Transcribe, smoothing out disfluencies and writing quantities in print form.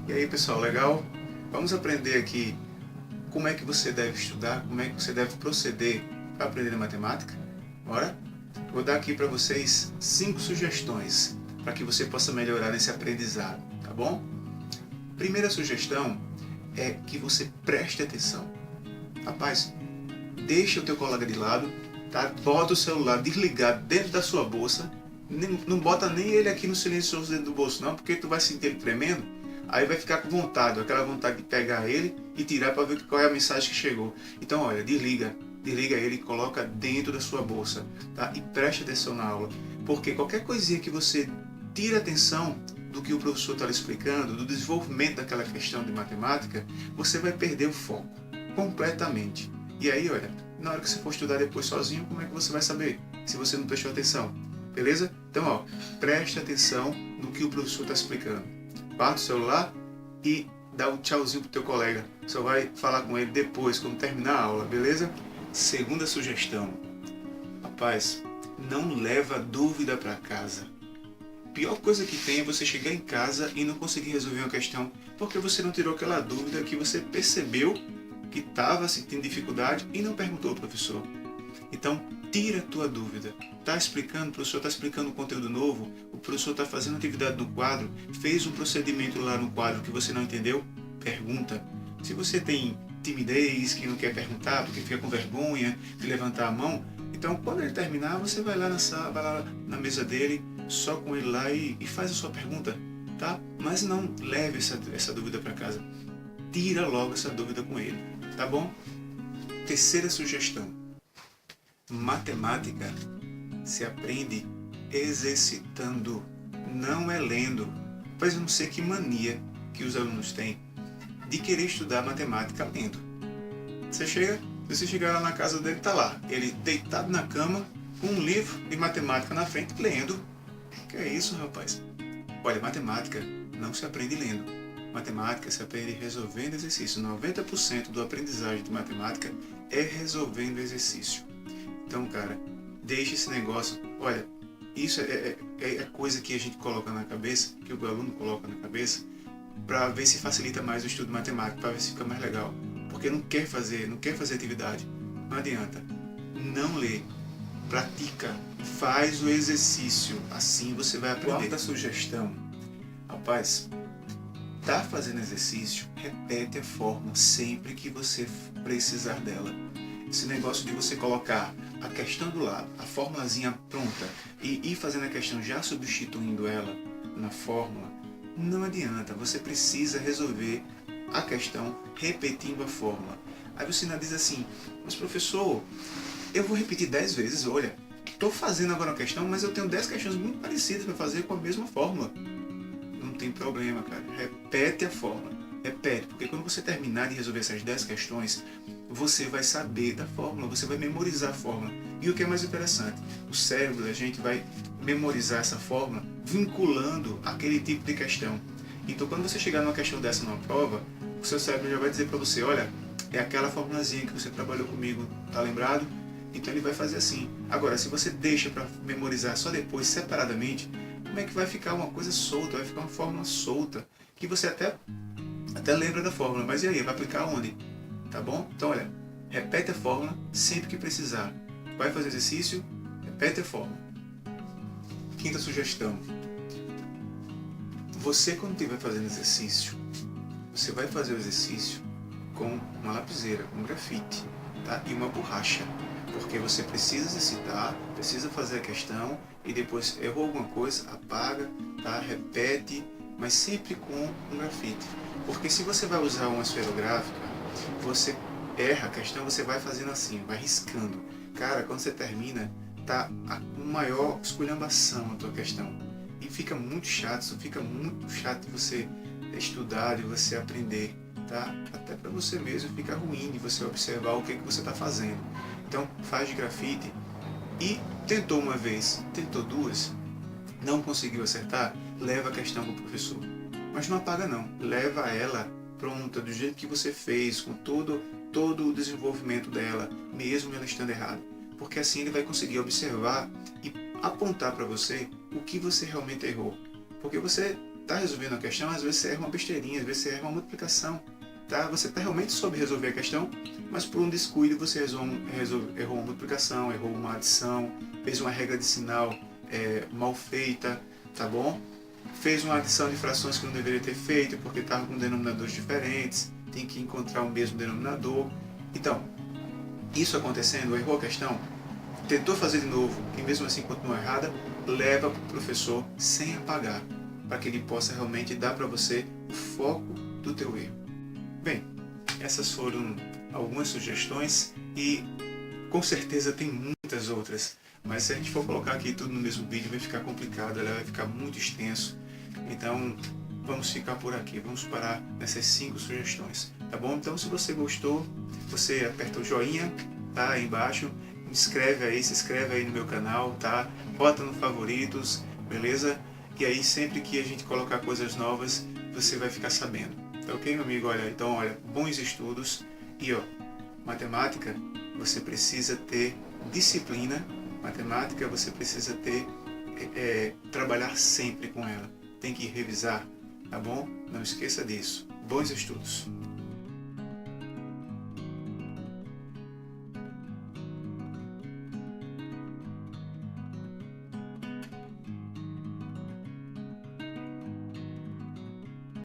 E aí, pessoal, legal? Vamos aprender aqui como é que você deve estudar, como é que você deve proceder para aprender matemática? Bora? Vou dar aqui para vocês 5 sugestões para que você possa melhorar nesse aprendizado, tá bom? Primeira sugestão é que você preste atenção. Rapaz, deixa o teu colega de lado, tá? Bota o celular desligado dentro da sua bolsa, não bota nem ele aqui no silencioso dentro do bolso não, porque tu vai sentir ele tremendo, aí vai ficar com vontade, aquela vontade de pegar ele e tirar para ver qual é a mensagem que chegou. Então olha, desliga ele e coloca dentro da sua bolsa, tá? E preste atenção na aula, porque qualquer coisinha que você tira atenção do que o professor está explicando, do desenvolvimento daquela questão de matemática, você vai perder o foco completamente. E aí, olha, na hora que você for estudar depois sozinho, como é que você vai saber se você não prestou atenção? Beleza? Então, ó, preste atenção no que o professor está explicando. Parte o celular e dá um tchauzinho pro teu colega. Só vai falar com ele depois, quando terminar a aula, beleza? Segunda sugestão. Rapaz, não leva dúvida para casa. A pior coisa que tem é você chegar em casa e não conseguir resolver uma questão porque você não tirou aquela dúvida que você percebeu que estava sentindo dificuldade e não perguntou ao professor. Então, tira a tua dúvida. Está explicando, o professor está explicando um conteúdo novo, o professor está fazendo atividade no quadro, fez um procedimento lá no quadro que você não entendeu, pergunta. Se você tem timidez, que não quer perguntar, porque fica com vergonha de levantar a mão, então quando ele terminar, você vai lá na sala, vai lá na mesa dele, só com ele lá e faz a sua pergunta, tá? Mas não leve essa dúvida para casa. Tira logo essa dúvida com ele, tá bom? Terceira sugestão. Matemática se aprende exercitando, não é lendo. Pois eu não sei que mania que os alunos têm de querer estudar matemática lendo. Se você chegar lá na casa dele, tá lá, ele deitado na cama, com um livro de matemática na frente, lendo. Que é isso, rapaz? Olha, matemática não se aprende lendo. Matemática se aprende resolvendo exercício. 90% do aprendizagem de matemática é resolvendo exercício. Então, cara, deixa esse negócio. Olha, isso é coisa que a gente coloca na cabeça, que o aluno coloca na cabeça, para ver se facilita mais o estudo de matemática, para ver se fica mais legal. Porque não quer fazer atividade. Não adianta. Não lê. Pratica. Faz o exercício. Assim você vai aprender. Quarta sugestão. Rapaz, tá fazendo exercício, repete a fórmula sempre que você precisar dela. Esse negócio de você colocar a questão do lado, a formulazinha pronta e ir fazendo a questão já substituindo ela na fórmula, não adianta. Você precisa resolver a questão repetindo a fórmula. Aí você ainda diz assim, mas professor, eu vou repetir 10 vezes, olha, estou fazendo agora uma questão, mas eu tenho 10 questões muito parecidas para fazer com a mesma fórmula. Não tem problema, cara. Repete a fórmula. Repete, porque quando você terminar de resolver essas 10 questões, você vai saber da fórmula, você vai memorizar a fórmula. E o que é mais interessante, o cérebro da gente vai memorizar essa fórmula vinculando aquele tipo de questão. Então, quando você chegar numa questão dessa numa prova, o seu cérebro já vai dizer para você, olha, é aquela formulazinha que você trabalhou comigo, tá lembrado? Então ele vai fazer assim. Agora, se você deixa para memorizar só depois, separadamente, como é que vai ficar uma coisa solta, vai ficar uma fórmula solta, que você até lembra da fórmula, mas e aí, vai aplicar onde? Tá bom? Então olha, repete a fórmula sempre que precisar. Vai fazer exercício, repete a fórmula. Quinta sugestão. Você quando estiver fazendo exercício, você vai fazer o exercício com uma lapiseira, com grafite, tá? E uma borracha. Porque você precisa exercitar, precisa fazer a questão e depois errou alguma coisa, apaga, tá? Repete, mas sempre com um grafite. Porque se você vai usar uma esferográfica, você erra a questão, você vai fazendo assim, vai riscando. Cara, quando você termina, tá a maior esculhambação a tua questão. E fica muito chato, de você estudar, de você aprender, tá? Até para você mesmo fica ruim de você observar o que você está fazendo. Então, faz de grafite e tentou uma vez, tentou duas, não conseguiu acertar, leva a questão para o professor. Mas não apaga não, leva ela pronta, do jeito que você fez, com todo o desenvolvimento dela, mesmo ela estando errada. Porque assim ele vai conseguir observar e apontar para você o que você realmente errou. Porque você está resolvendo a questão, às vezes você erra uma besteirinha, às vezes você erra uma multiplicação. Tá? Você realmente soube resolver a questão, mas por um descuido você errou uma multiplicação, errou uma adição, fez uma regra de sinal mal feita, tá bom? Fez uma adição de frações que não deveria ter feito porque estava com denominadores diferentes, tem que encontrar o mesmo denominador. Então, isso acontecendo, errou a questão, tentou fazer de novo e mesmo assim continuou errada, leva para o professor sem apagar, para que ele possa realmente dar para você o foco do teu erro. Bem, essas foram algumas sugestões e com certeza tem muitas outras, mas se a gente for colocar aqui tudo no mesmo vídeo vai ficar complicado, ela vai ficar muito extenso, então vamos ficar por aqui, vamos parar nessas 5 sugestões, tá bom? Então se você gostou, você aperta o joinha, tá aí embaixo, se inscreve aí no meu canal, tá? Bota no favoritos, beleza? E aí sempre que a gente colocar coisas novas, você vai ficar sabendo. Tá ok, meu amigo? Então, bons estudos. E, matemática, você precisa ter disciplina. Matemática, você precisa ter, trabalhar sempre com ela. Tem que revisar, tá bom? Não esqueça disso. Bons estudos.